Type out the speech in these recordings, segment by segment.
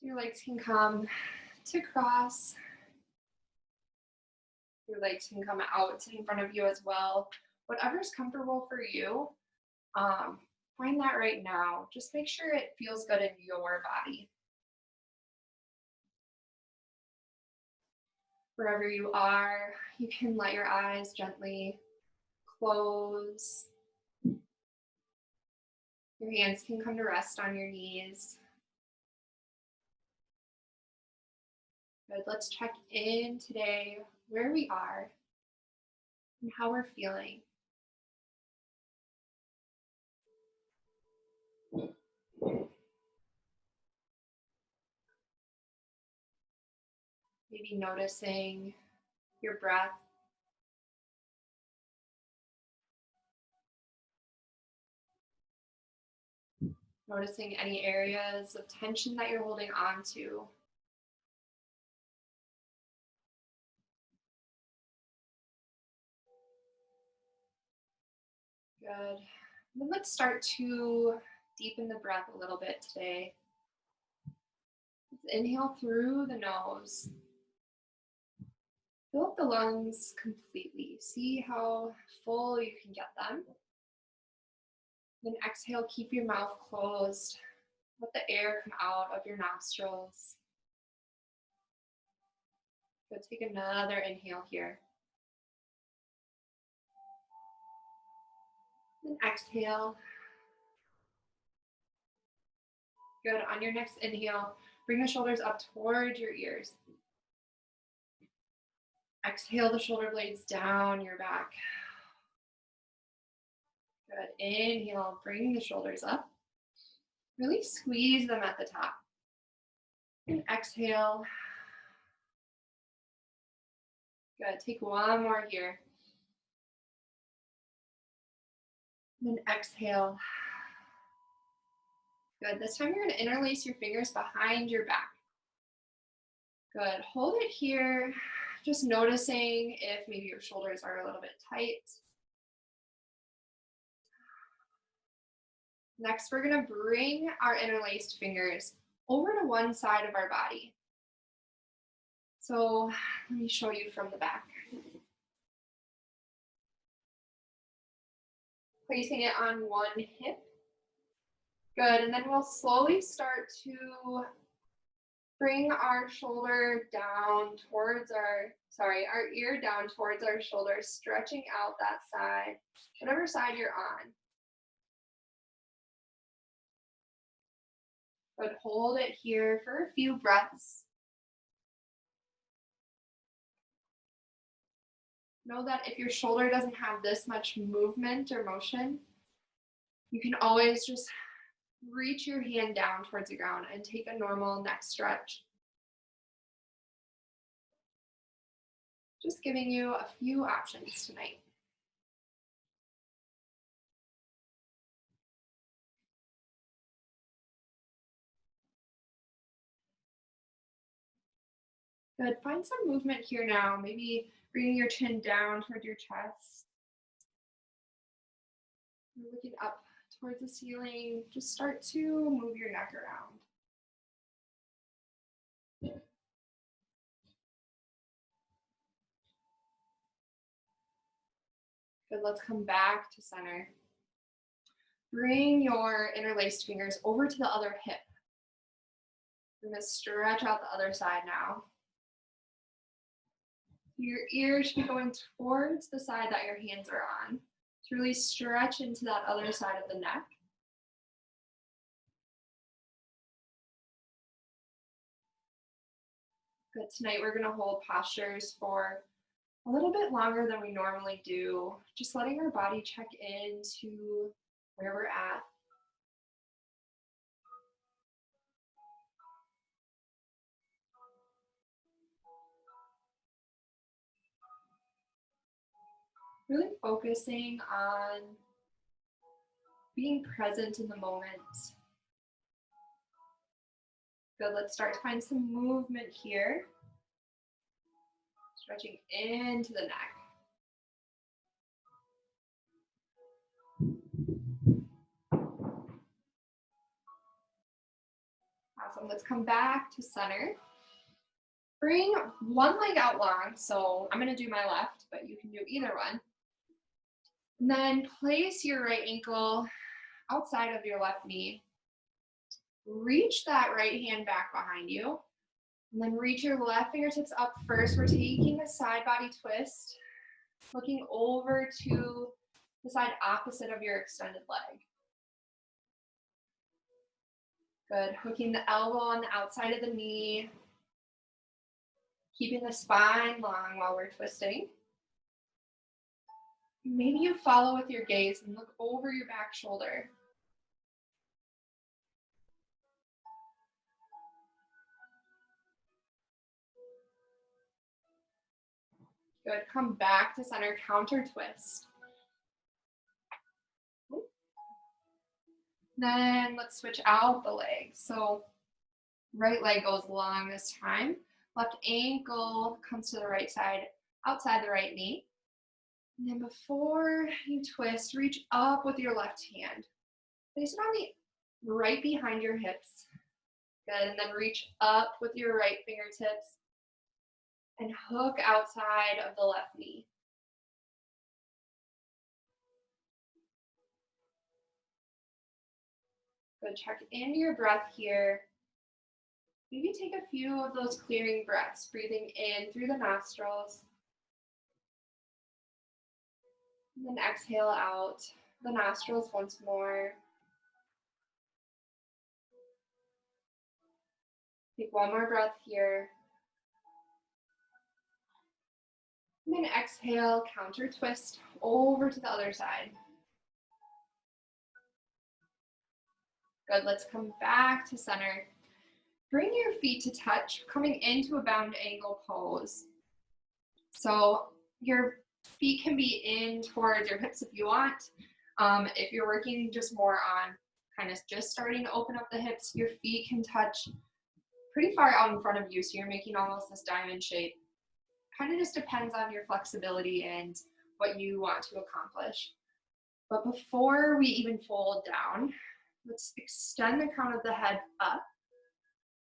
So your legs can come to cross. Your legs can come out in front of you as well. Whatever's comfortable for you, um, find that right now. Just make sure it feels good in your body. Wherever you are, you can let your eyes gently close. Your hands can come to rest on your knees. Good. Let's check in today where we are and how we're feeling. Maybe noticing your breath. Noticing any areas of tension that you're holding on to. Good. Then let's start to deepen the breath a little bit today. Let's inhale through the nose. Fill up the lungs completely. See how full you can get them. Then exhale, keep your mouth closed. Let the air come out of your nostrils. Good. Take another inhale here. Then exhale. Good. On your next inhale, bring the shoulders up toward your ears. Exhale the shoulder blades down your back. Good. Inhale, bring the shoulders up. Really squeeze them at the top. And exhale. Good. Take one more here. Then exhale. Good. This time you're going to interlace your fingers behind your back. Good. Hold it here. Just noticing if maybe your shoulders are a little bit tight. Next, we're going to bring our interlaced fingers over to one side of our body. So let me show you from the back. Placing it on one hip. Good, and then we'll slowly start to bring our shoulder down towards our ear down towards our shoulder, stretching out that side, whatever side you're on. But hold it here for a few breaths. Know that if your shoulder doesn't have this much movement or motion, you can always just reach your hand down towards the ground and take a normal neck stretch. Just giving you a few options tonight. Good. Find some movement here now. Maybe bringing your chin down towards your chest. You're looking up towards the ceiling. Just start to move your neck around. Good. Let's come back to center. Bring your interlaced fingers over to the other hip. We're going to stretch out the other side now. Your ears should be going towards the side that your hands are on. To really stretch into that other side of the neck. Good. Tonight we're going to hold postures for a little bit longer than we normally do. Just letting our body check into where we're at. Really focusing on being present in the moment. Good, let's start to find some movement here. Stretching into the neck. Awesome. Let's come back to center. Bring one leg out long. So I'm going to do my left, but you can do either one. And then place your right ankle outside of your left knee. Reach that right hand back behind you. And then reach your left fingertips up first. We're taking a side body twist, looking over to the side opposite of your extended leg. Good. Hooking the elbow on the outside of the knee. Keeping the spine long while we're twisting. Maybe you follow with your gaze and look over your back shoulder. Good. Come back to center, counter twist. Then let's switch out the legs. So right leg goes long this time. Left ankle comes to the right side, outside the right knee. And then before you twist, reach up with your left hand. Place it on the right behind your hips. Good. And then reach up with your right fingertips and hook outside of the left knee. Good. Check into your breath here. Maybe take a few of those clearing breaths, breathing in through the nostrils. And then exhale out the nostrils once more. Take one more breath here. And then exhale, counter twist over to the other side. Good, let's come back to center. Bring your feet to touch, coming into a bound angle pose. So your feet can be in towards your hips if you want. If you're working just more on kind of just starting to open up the hips, your feet can touch pretty far out in front of you, so you're making almost this diamond shape. Kind of just depends on your flexibility and what you want to accomplish. But before we even fold down, let's extend the crown of the head up.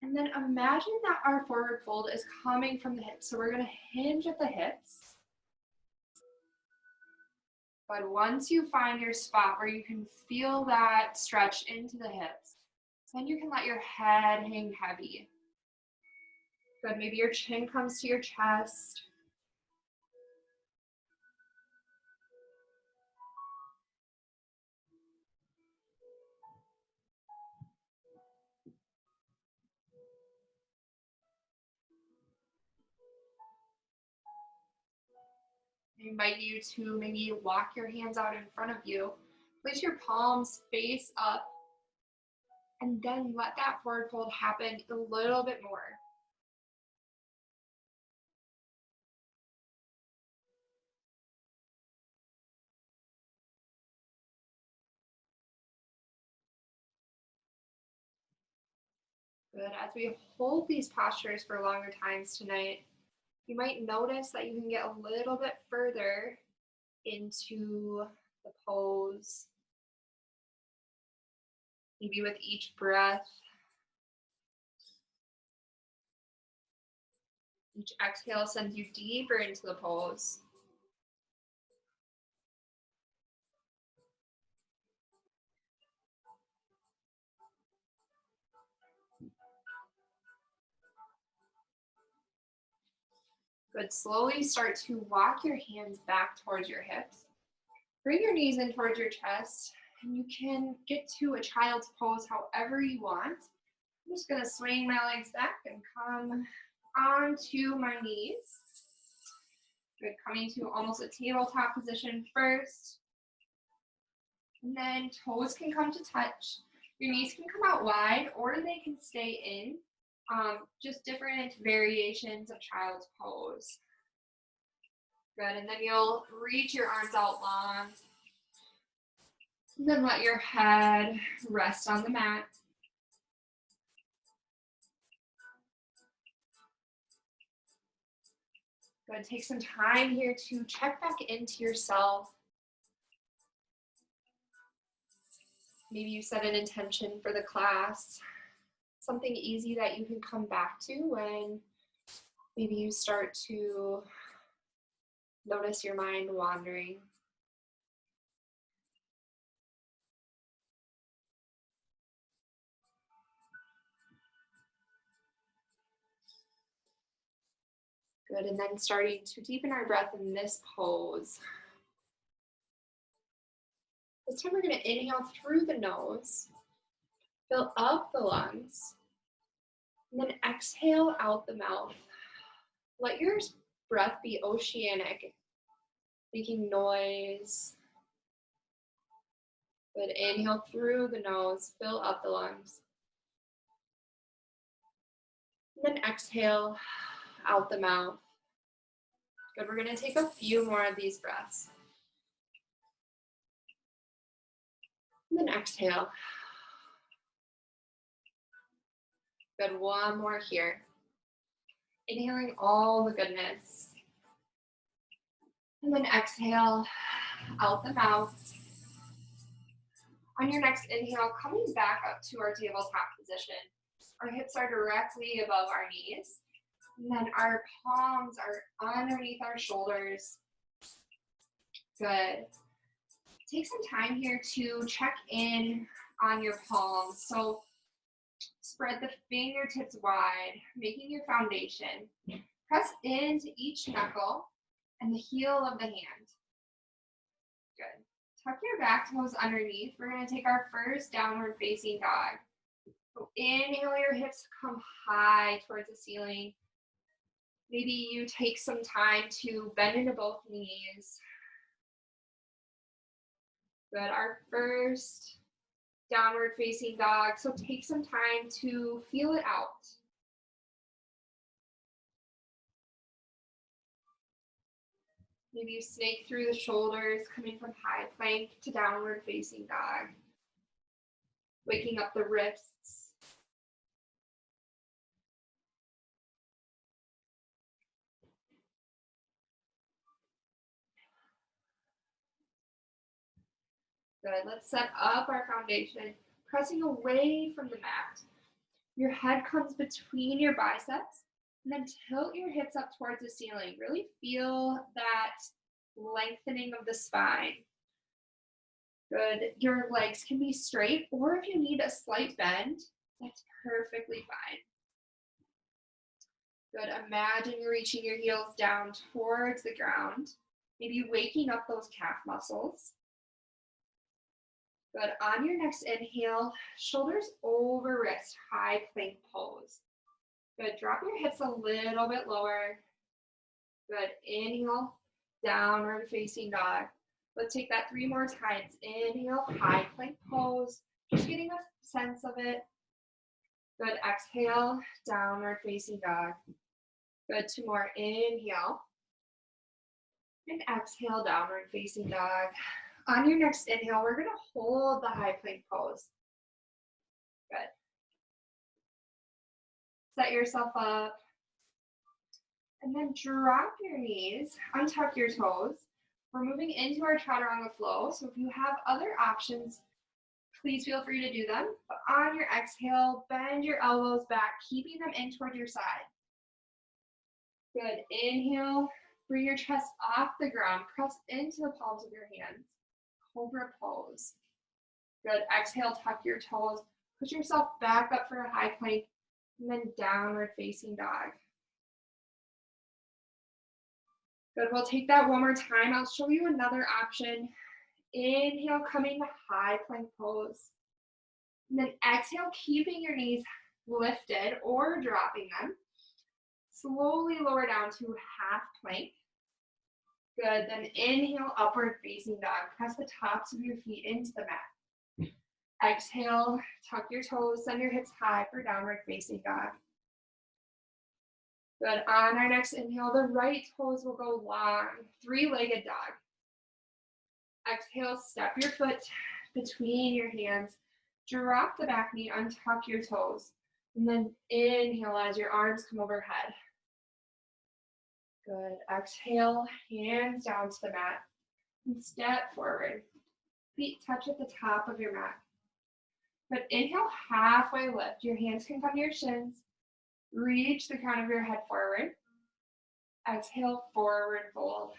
And then imagine that our forward fold is coming from the hips. So we're going to hinge at the hips. But once you find your spot where you can feel that stretch into the hips, then you can let your head hang heavy. Good, maybe your chin comes to your chest. I invite you to maybe walk your hands out in front of you. Place your palms face up, and then let that forward fold happen a little bit more. Good. As we hold these postures for longer times tonight, you might notice that you can get a little bit further into the pose. Maybe with each breath, each exhale sends you deeper into the pose. Good. Slowly start to walk your hands back towards your hips. Bring your knees in towards your chest, and you can get to a child's pose however you want. I'm just going to swing my legs back and come onto my knees. Good. Coming to almost a tabletop position first. And then toes can come to touch. Your knees can come out wide or they can stay in. Just different variations of child's pose. Good, and then you'll reach your arms out long. And then let your head rest on the mat. Good, take some time here to check back into yourself. Maybe you set an intention for the class. something easy that you can come back to when maybe you start to notice your mind wandering. Good, and then starting to deepen our breath in this pose. This time we're going to inhale through the nose, fill up the lungs, and then exhale out the mouth. Let your breath be oceanic, making noise. Good, inhale through the nose, fill up the lungs. And then exhale out the mouth. Good, we're going to take a few more of these breaths. And then exhale. Good, one more here. Inhaling all the goodness. And then exhale out the mouth. On your next inhale, coming back up to our tabletop position. Our hips are directly above our knees. And then our palms are underneath our shoulders. Good. Take some time here to check in on your palms. So spread the fingertips wide, making your foundation. Press into each knuckle and the heel of the hand. Good. Tuck your back toes underneath. We're going to take our first downward facing dog. So inhale, your hips come high towards the ceiling. Maybe you take some time to bend into both knees. Good. Our first downward facing dog. So take some time to feel it out. Maybe you snake through the shoulders, coming from high plank to downward facing dog. Waking up the wrists. Good. Let's set up our foundation, pressing away from the mat. Your head comes between your biceps, and then tilt your hips up towards the ceiling. Really feel that lengthening of the spine. Good. Your legs can be straight, or if you need a slight bend, that's perfectly fine. Good. Imagine you're reaching your heels down towards the ground, maybe waking up those calf muscles. Good. On your next inhale, shoulders over wrist, high plank pose. Good. Drop your hips a little bit lower. Good. Inhale, downward facing dog. Let's take that 3 more times. Inhale, high plank pose. Just getting a sense of it. Good. Exhale, downward facing dog. Good. 2 more. Inhale. And exhale, downward facing dog. On your next inhale, we're going to hold the high plank pose. Good. Set yourself up. And then drop your knees, untuck your toes. We're moving into our chaturanga flow. So if you have other options, please feel free to do them. But on your exhale, bend your elbows back, keeping them in toward your side. Good. Inhale, bring your chest off the ground. Press into the palms of your hands. Cobra pose. Good. Exhale, tuck your toes. Push yourself back up for a high plank, and then downward facing dog. Good. We'll take that one more time. I'll show you another option. Inhale, coming to high plank pose. And then exhale, keeping your knees lifted or dropping them. Slowly lower down to half plank. Good. Then inhale, upward facing dog. Press the tops of your feet into the mat. Exhale, tuck your toes, send your hips high for downward facing dog. Good. On our next inhale, the right toes will go long, 3-legged dog. Exhale, step your foot between your hands. Drop the back knee, untuck your toes. And then inhale as your arms come overhead. Good. Exhale, hands down to the mat. And step forward. Feet touch at the top of your mat. Good, inhale, halfway lift. Your hands can come to your shins. Reach the crown of your head forward. Exhale, forward fold.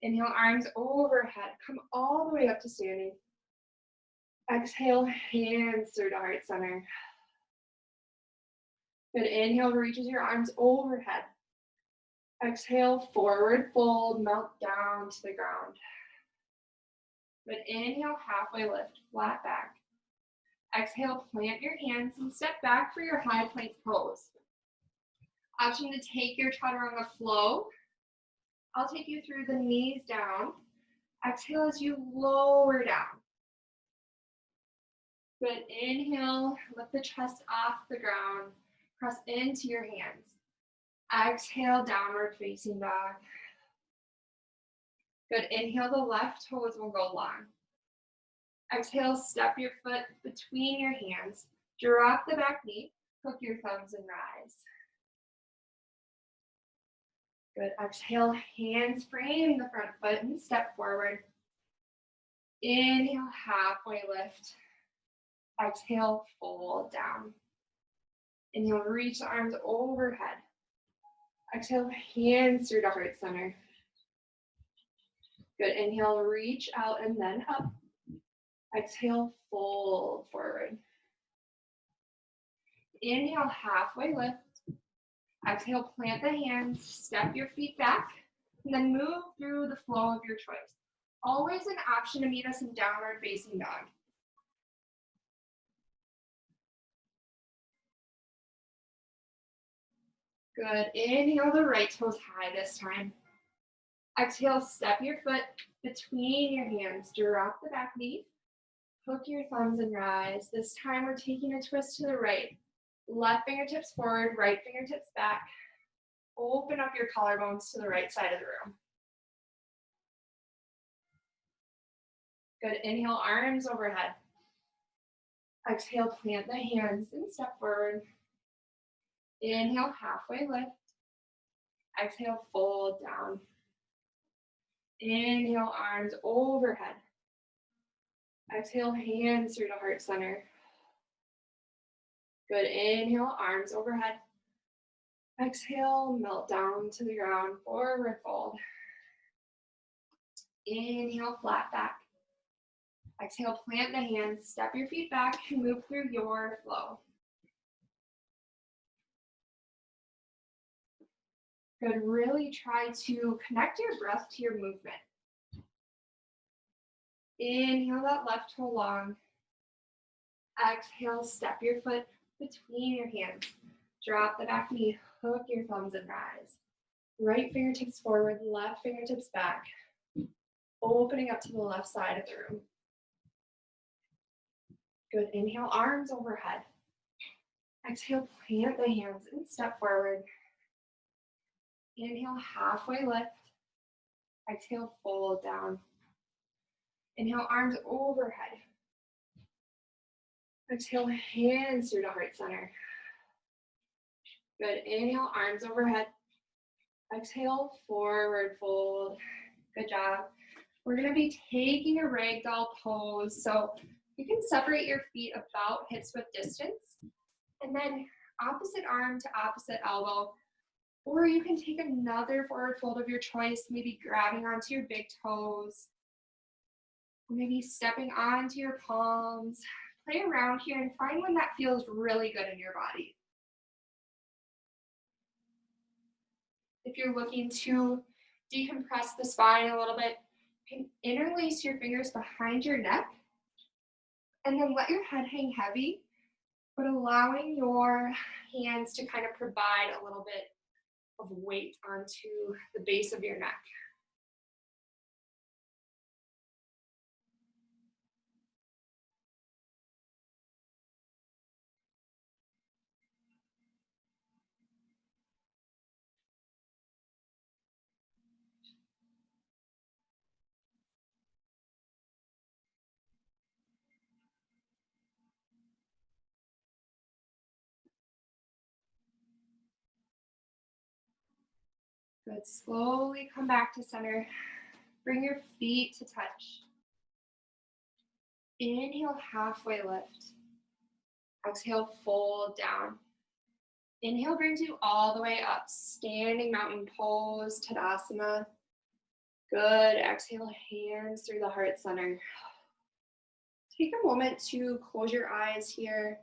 Inhale, arms overhead. Come all the way up to standing. Exhale, hands through to heart center. Good, inhale, reaches your arms overhead. Exhale, forward fold, melt down to the ground. Good, inhale, halfway lift, flat back. Exhale, plant your hands and step back for your high plank pose. Option to take your chaturanga flow. I'll take you through the knees down. Exhale as you lower down. Good, inhale, lift the chest off the ground. Press into your hands. Exhale, downward facing dog. Good, inhale, the left toes will go long. Exhale, step your foot between your hands. Drop the back knee, hook your thumbs and rise. Good, exhale, hands frame the front foot and step forward. Inhale, halfway lift. Exhale, fold down. Inhale, reach the arms overhead. Exhale, hands through to heart center. Good, inhale, reach out and then up. Exhale, fold forward. Inhale, halfway lift. Exhale, plant the hands, step your feet back, and then move through the flow of your choice. Always an option to meet us in downward facing dog. Good, inhale the right toes high this time. Exhale, step your foot between your hands, drop the back knee, hook your thumbs and rise. This time we're taking a twist to the right. Left fingertips forward, right fingertips back. Open up your collarbones to the right side of the room. Good, inhale, arms overhead. Exhale, plant the hands and step forward. Inhale, halfway lift. Exhale, fold down. Inhale, arms overhead. Exhale, hands through to heart center. Good, inhale, arms overhead. Exhale, melt down to the ground, forward fold. Inhale, flat back. Exhale, plant the hands, step your feet back, and move through your flow. Good, really try to connect your breath to your movement. Inhale that left toe long. Exhale, step your foot between your hands. Drop the back knee, hook your thumbs and rise. Right fingertips forward, left fingertips back. Opening up to the left side of the room. Good, inhale, arms overhead. Exhale, plant the hands and step forward. Inhale, halfway lift. Exhale, fold down. Inhale, arms overhead. Exhale, hands through to heart center. Good, inhale, arms overhead. Exhale, forward fold. Good job. We're gonna be taking a ragdoll pose. So you can separate your feet about hips width distance, and then opposite arm to opposite elbow. Or you can take another forward fold of your choice, maybe grabbing onto your big toes, or maybe stepping onto your palms. Play around here and find one that feels really good in your body. If you're looking to decompress the spine a little bit, you can interlace your fingers behind your neck and then let your head hang heavy, but allowing your hands to kind of provide a little bit of weight onto the base of your neck. Good, slowly come back to center. Bring your feet to touch. Inhale, halfway lift. Exhale, fold down. Inhale brings you all the way up, standing mountain pose, Tadasana. Good. Exhale, hands through the heart center. Take a moment to close your eyes here.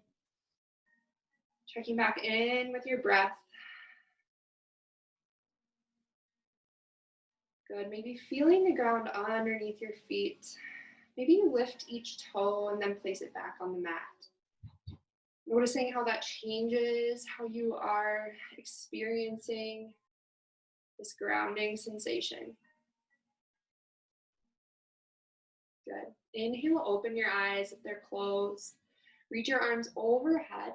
Checking back in with your breath. Good. Maybe feeling the ground underneath your feet. Maybe you lift each toe and then place it back on the mat. Noticing how that changes how you are experiencing this grounding sensation. Good. Inhale, open your eyes if they're closed. Reach your arms overhead.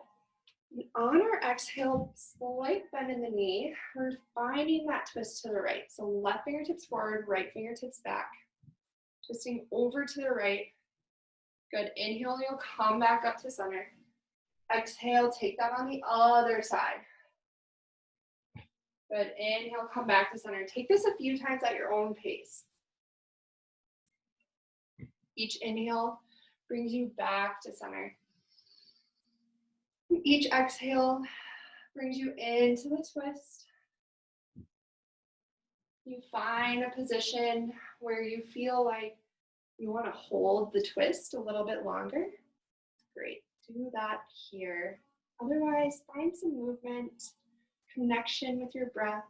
And on our exhale, slight bend in the knee. We're finding that twist to the right. So left fingertips forward, right fingertips back. Twisting over to the right. Good. Inhale, you'll come back up to center. Exhale, take that on the other side. Good. Inhale, come back to center. Take this a few times at your own pace. Each inhale brings you back to center. Each exhale brings you into the twist. You find a position where you feel like you want to hold the twist a little bit longer. Great. Do that here. Otherwise, find some movement, connection with your breath.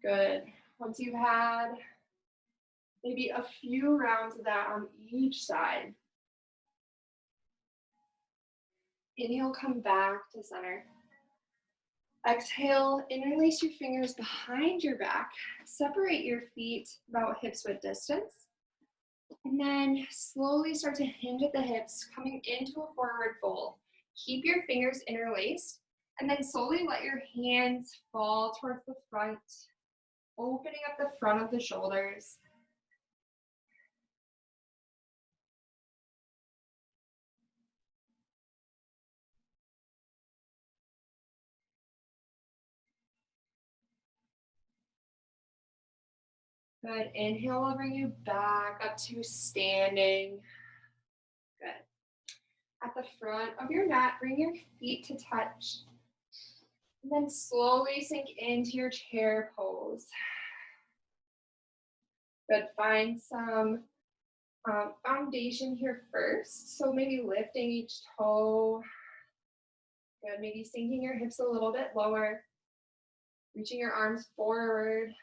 Good. Once you've had maybe a few rounds of that on each side, inhale, come back to center. Exhale, interlace your fingers behind your back. Separate your feet about hips width distance. And then slowly start to hinge at the hips, coming into a forward fold. Keep your fingers interlaced, and then slowly let your hands fall towards the front, opening up the front of the shoulders. Good. Inhale will bring you back up to standing. Good. At the front of your mat, bring your feet to touch. And then slowly sink into your chair pose. Good. Find some foundation here first. So maybe lifting each toe. Good. Maybe sinking your hips a little bit lower. Reaching your arms forward.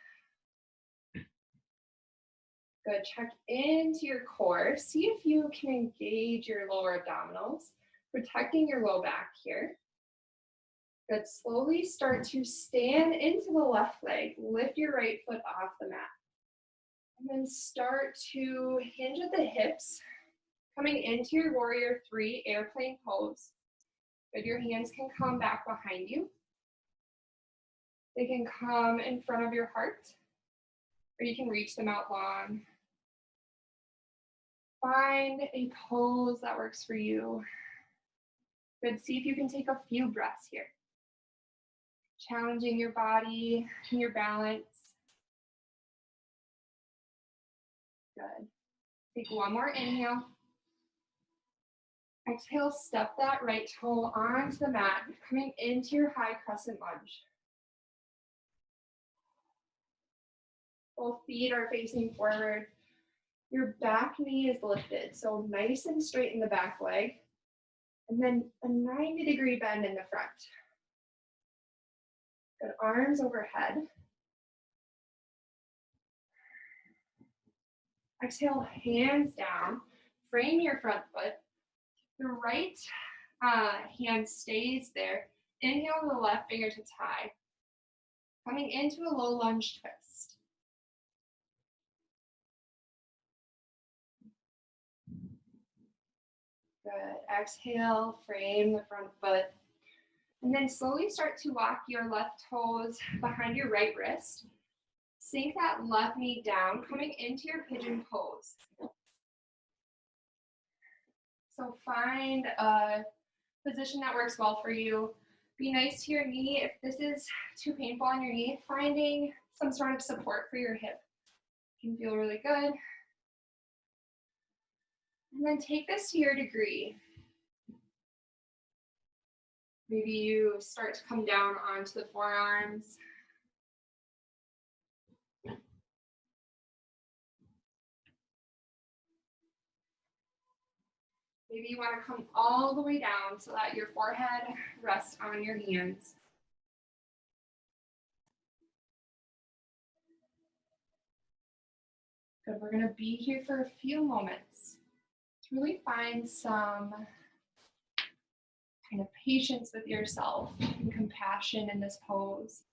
Good. Check into your core. See if you can engage your lower abdominals, protecting your low back here. Good. Slowly start to stand into the left leg. Lift your right foot off the mat. And then start to hinge at the hips, coming into your warrior 3 airplane pose. Good. Your hands can come back behind you. They can come in front of your heart, or you can reach them out long. Find a pose that works for you. Good. See if you can take a few breaths here. Challenging your body and your balance. Good. Take one more inhale. Exhale, step that right toe onto the mat, coming into your high crescent lunge. Both feet are facing forward. Your back knee is lifted, so nice and straight in the back leg. And then a 90-degree bend in the front. Good. Arms overhead. Exhale, hands down. Frame your front foot. The right hand stays there. Inhale, the left fingertips high. Coming into a low lunge twist. Good. Exhale, frame the front foot. And then slowly start to walk your left toes behind your right wrist. Sink that left knee down, coming into your pigeon pose. So find a position that works well for you. Be nice to your knee. If this is too painful on your knee, finding some sort of support for your hip can feel really good. And then take this to your degree. Maybe you start to come down onto the forearms. Maybe you want to come all the way down so that your forehead rests on your hands. Good, we're gonna be here for a few moments to really find some kind of patience with yourself and compassion in this pose.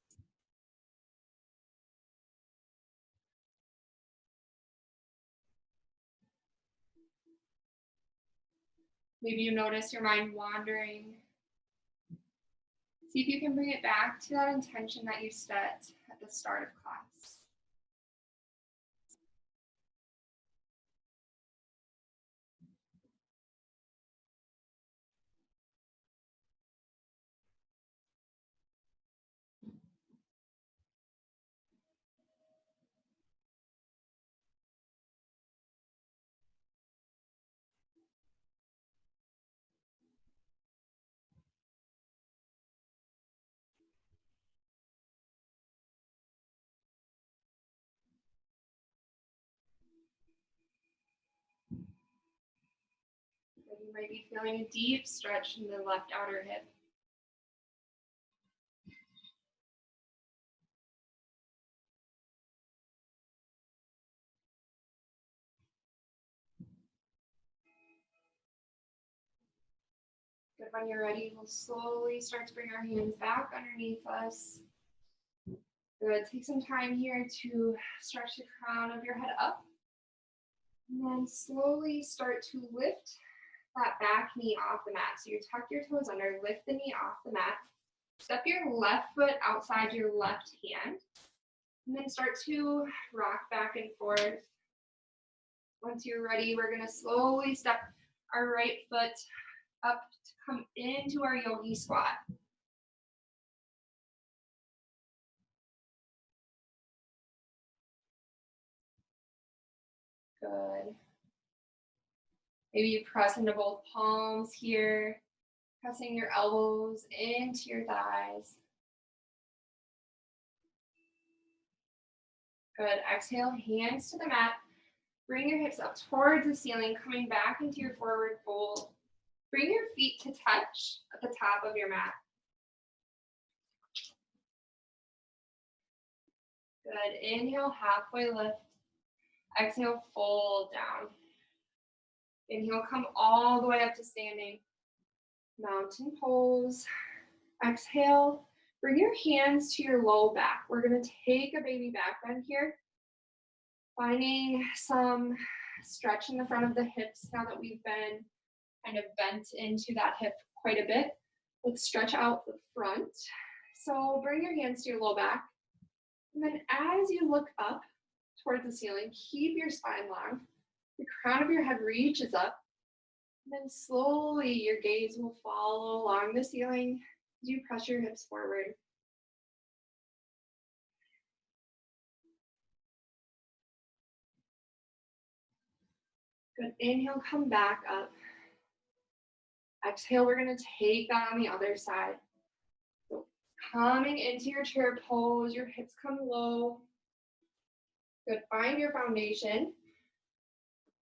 Maybe you notice your mind wandering. See if you can bring it back to that intention that you set at the start of class. You might be feeling a deep stretch in the left outer hip. Good, when you're ready, we'll slowly start to bring our hands back underneath us. Good, take some time here to stretch the crown of your head up. And then slowly start to lift that back knee off the mat. So you tuck your toes under, lift the knee off the mat. Step your left foot outside your left hand. And then start to rock back and forth. Once you're ready, we're gonna slowly step our right foot up to come into our yogi squat. Good. Maybe you press into both palms here, pressing your elbows into your thighs. Good. Exhale, hands to the mat. Bring your hips up towards the ceiling, coming back into your forward fold. Bring your feet to touch at the top of your mat. Good. Inhale, halfway lift. Exhale, fold down. Inhale, come all the way up to standing. Mountain pose. Exhale, bring your hands to your low back. We're going to take a baby back bend here. Finding some stretch in the front of the hips now that we've been kind of bent into that hip quite a bit. Let's stretch out the front. So bring your hands to your low back. And then as you look up towards the ceiling, keep your spine long. The crown of your head reaches up. And then slowly your gaze will follow along the ceiling as you press your hips forward. Good. Inhale, come back up. Exhale, we're going to take that on the other side. So coming into your chair pose, your hips come low. Good. Find your foundation.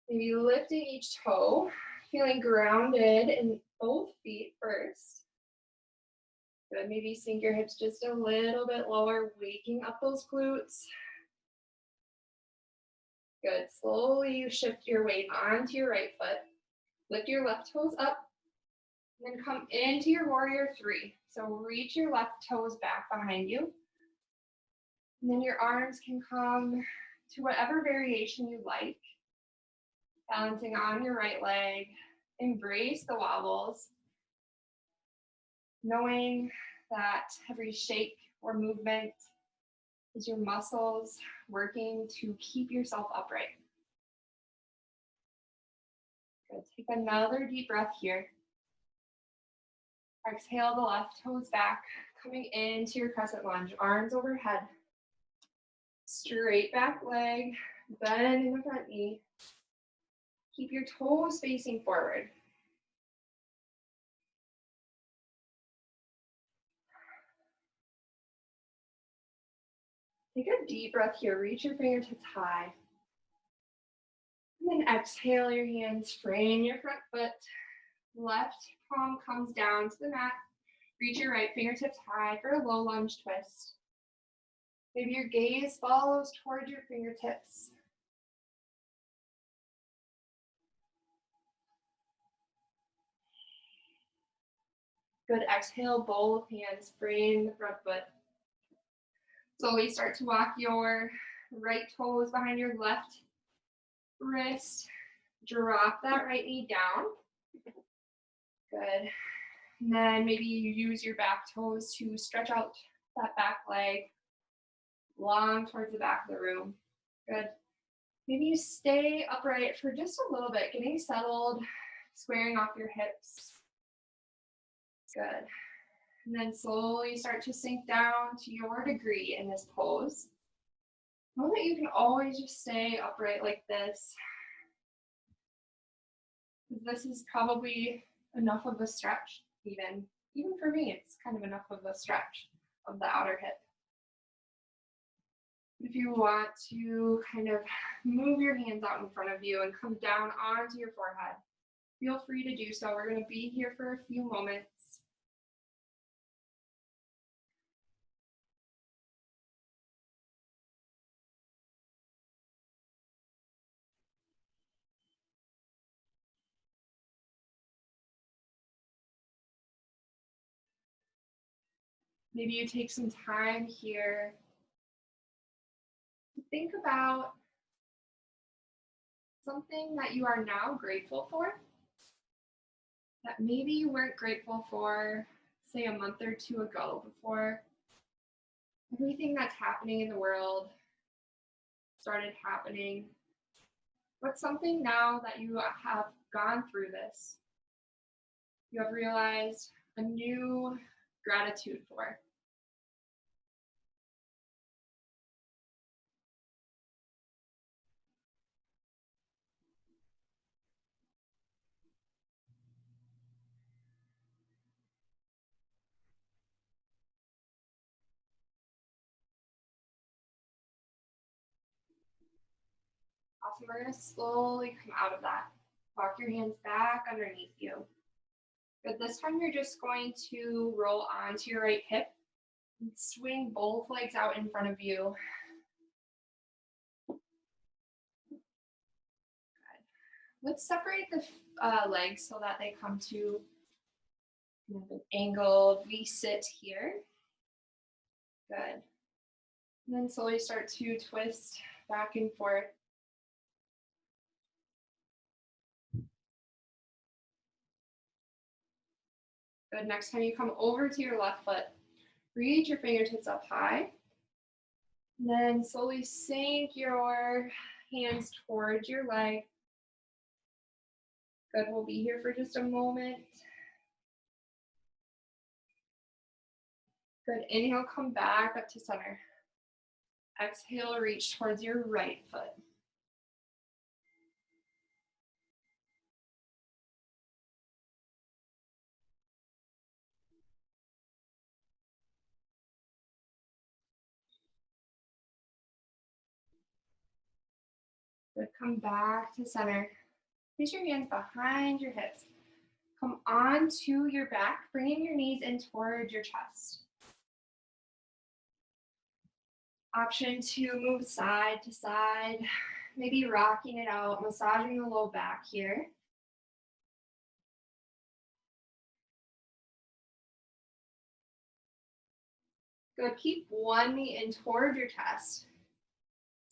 Maybe lifting each toe, feeling grounded in both feet first. Good. Maybe sink your hips just a little bit lower, waking up those glutes. Good. Slowly you shift your weight onto your right foot. Lift your left toes up. And then come into your warrior three. So reach your left toes back behind you. And then your arms can come to whatever variation you like. Balancing on your right leg. Embrace the wobbles. Knowing that every shake or movement is your muscles working to keep yourself upright. Good. Take another deep breath here. Exhale the left toes back, coming into your crescent lunge, arms overhead. Straight back leg, bend in the front knee. Keep your toes facing forward. Take a deep breath here. Reach your fingertips high. And then exhale your hands, frame your front foot. Left palm comes down to the mat. Reach your right fingertips high for a low lunge twist. Maybe your gaze follows towards your fingertips. Good, exhale, both hands, frame the front foot. Slowly start to walk your right toes behind your left wrist. Drop that right knee down. Good. And then maybe you use your back toes to stretch out that back leg long towards the back of the room. Good. Maybe you stay upright for just a little bit, getting settled, squaring off your hips. Good. And then slowly start to sink down to your degree in this pose. Know that you can always just stay upright like this. This is probably enough of a stretch, even for me, it's kind of enough of a stretch of the outer hip. If you want to kind of move your hands out in front of you and come down onto your forehead, feel free to do so. We're going to be here for a few moments. Maybe you take some time here to think about something that you are now grateful for, that maybe you weren't grateful for, say, a month or two ago, before everything that's happening in the world started happening. What's something now that you have gone through this, you have realized a new gratitude for? Awesome, we're gonna slowly come out of that. Walk your hands back underneath you. Good, this time you're just going to roll onto your right hip and swing both legs out in front of you. Good. Let's separate the legs so that they come to an angled V-sit here. Good. And then slowly start to twist back and forth. Good, next time you come over to your left foot, reach your fingertips up high. And then slowly sink your hands towards your leg. Good, we'll be here for just a moment. Good, inhale, come back up to center. Exhale, reach towards your right foot. Good, come back to center. Place your hands behind your hips. Come onto your back, bringing your knees in towards your chest. Option to move side to side, maybe rocking it out, massaging the low back here. Good, keep one knee in toward your chest.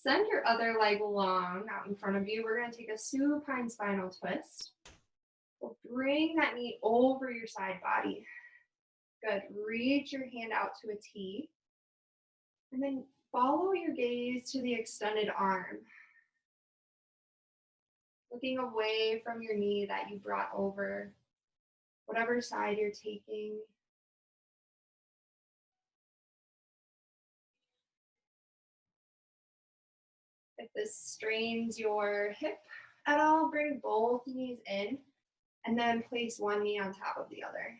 Send your other leg long out in front of you. We're going to take a supine spinal twist. We'll bring that knee over your side body. Good, reach your hand out to a T. And then follow your gaze to the extended arm. Looking away from your knee that you brought over whatever side you're taking. If this strains your hip at all, bring both knees in and then place one knee on top of the other.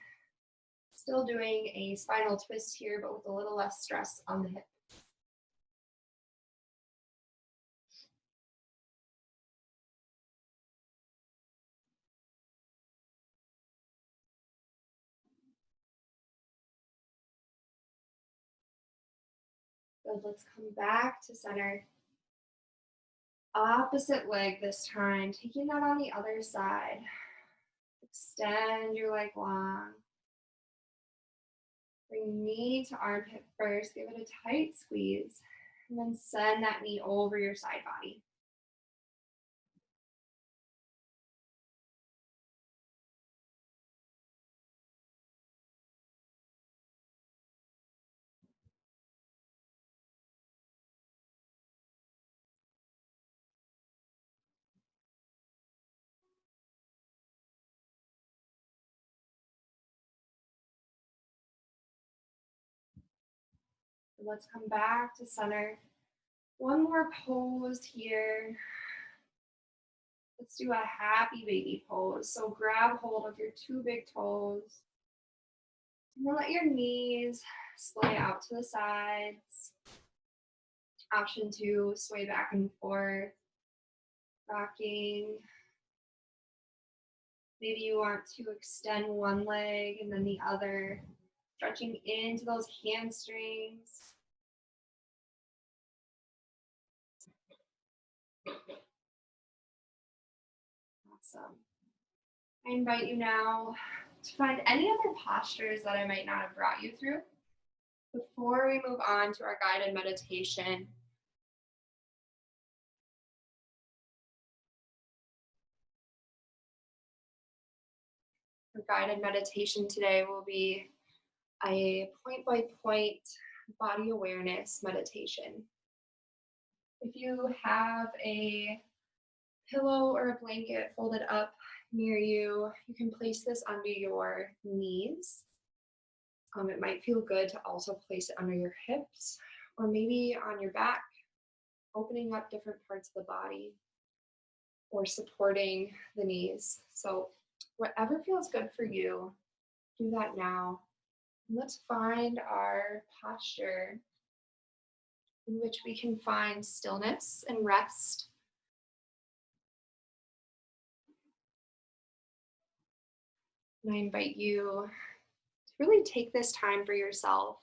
Still doing a spinal twist here, but with a little less stress on the hip. Good, let's come back to center. Opposite leg this time, taking that on the other side. Extend your leg long. Bring knee to armpit first, give it a tight squeeze, and then send that knee over your side body. Let's come back to center. One more pose here. Let's do a happy baby pose. So grab hold of your two big toes. And then let your knees splay out to the sides. Option 2, sway back and forth, rocking. Maybe you want to extend one leg and then the other, stretching into those hamstrings. Awesome. I invite you now to find any other postures that I might not have brought you through before we move on to our guided meditation. Our guided meditation today will be a point-by-point body awareness meditation. If you have a pillow or a blanket folded up near you, you can place this under your knees. It might feel good to also place it under your hips or maybe on your back, opening up different parts of the body or supporting the knees. So whatever feels good for you, do that now. Let's find our posture in which we can find stillness and rest. And I invite you to really take this time for yourself.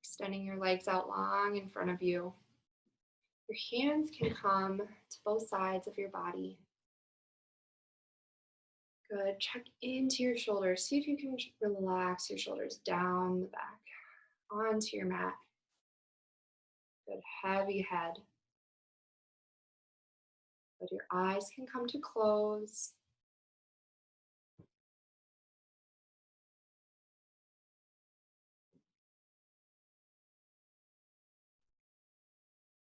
Extending your legs out long in front of you. Your hands can come to both sides of your body. Good. Check into your shoulders. See if you can relax your shoulders down the back, onto your mat. Good. Heavy head. Good. Your eyes can come to close.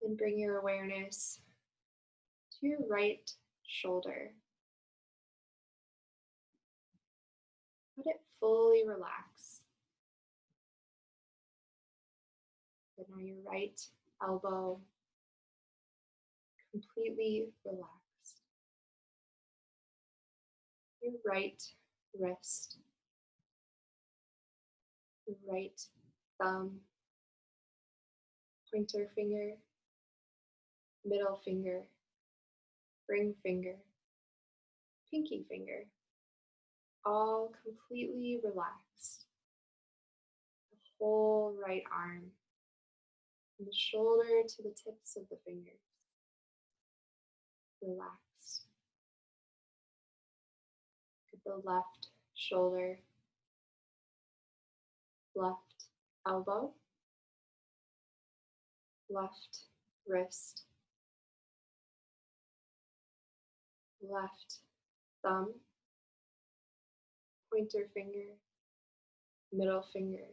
Then bring your awareness to your right shoulder. Let it fully relax. Good. Now your right elbow completely relaxed. Your right wrist. Your right thumb. Pointer finger. Middle finger. Ring finger. Pinky finger. All completely relaxed. The whole right arm, from the shoulder to the tips of the fingers. Relaxed. Get the left shoulder, left elbow, left wrist, left thumb, pointer finger, middle finger,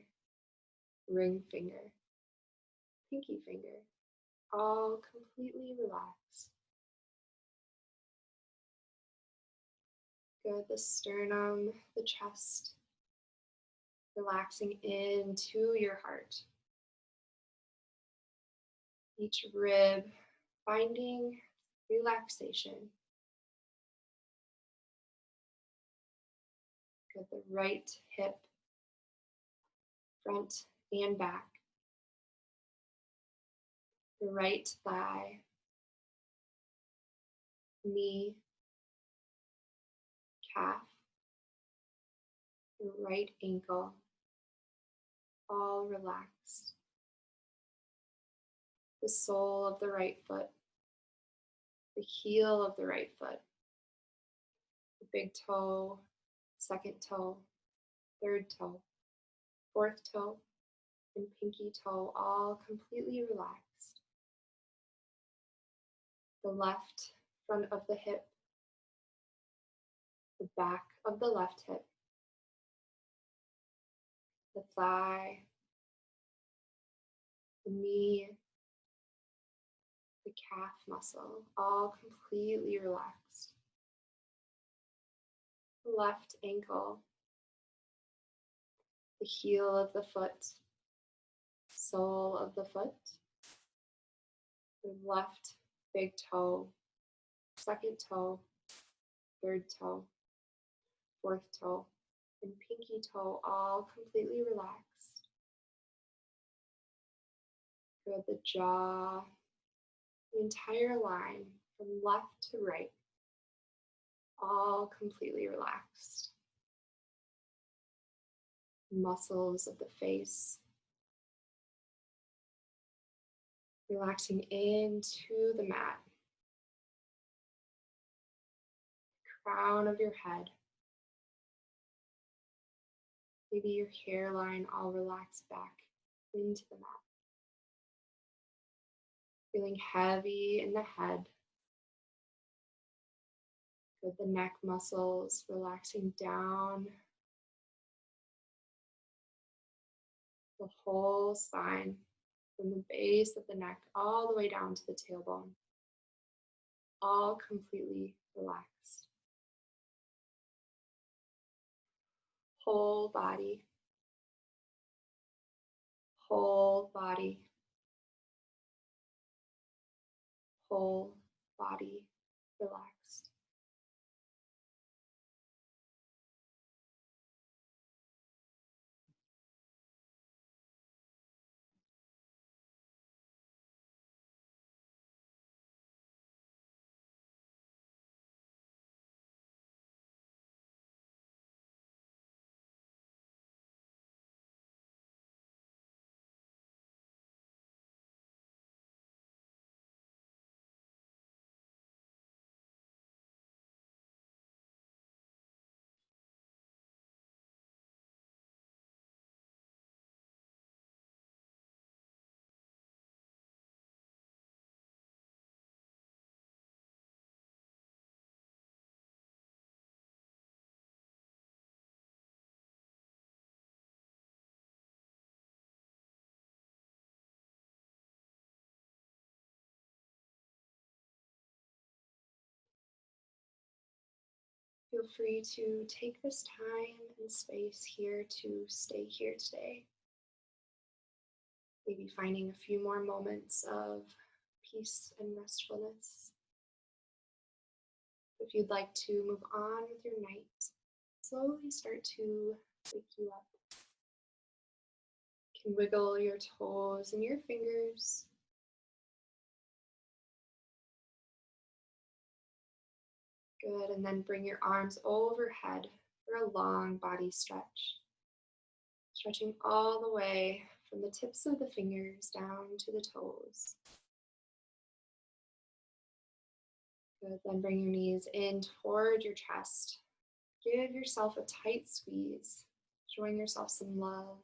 ring finger, pinky finger, all completely relaxed. Good, the sternum, the chest, relaxing into your heart. Each rib finding relaxation. Good, the right hip, front and back. The right thigh, knee, calf, the right ankle, all relaxed. The sole of the right foot, the heel of the right foot, the big toe, second toe, third toe, fourth toe, and pinky toe, all completely relaxed. The left front of the hip, the back of the left hip, the thigh, the knee, the calf muscle, all completely relaxed. The left ankle, the heel of the foot, sole of the foot, the left big toe, second toe, third toe, fourth toe, and pinky toe, all completely relaxed. Good, the jaw, the entire line from left to right, all completely relaxed. Muscles of the face, relaxing into the mat. Crown of your head. Maybe your hairline all relaxed back into the mat. Feeling heavy in the head. Good, the neck muscles relaxing down the whole spine, from the base of the neck all the way down to the tailbone. All completely relaxed. Whole body, whole body, whole body relaxed. Feel free to take this time and space here to stay here today. Maybe finding a few more moments of peace and restfulness. If you'd like to move on with your night, slowly start to wake you up. You can wiggle your toes and your fingers. Good, and then bring your arms overhead for a long body stretch. Stretching all the way from the tips of the fingers down to the toes. Good, then bring your knees in toward your chest. Give yourself a tight squeeze, showing yourself some love.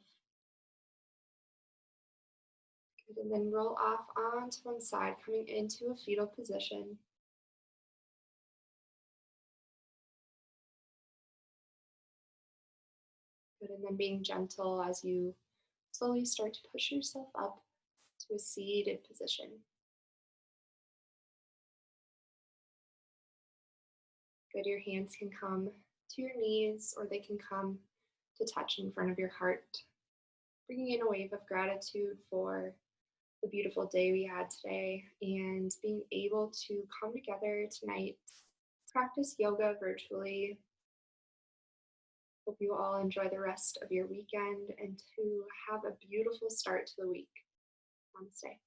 Good, and then roll off onto one side, coming into a fetal position. Good, and then being gentle as you slowly start to push yourself up to a seated position. Good, your hands can come to your knees or they can come to touch in front of your heart, bringing in a wave of gratitude for the beautiful day we had today and being able to come together tonight, practice yoga virtually. Hope you all enjoy the rest of your weekend and to have a beautiful start to the week. Namaste.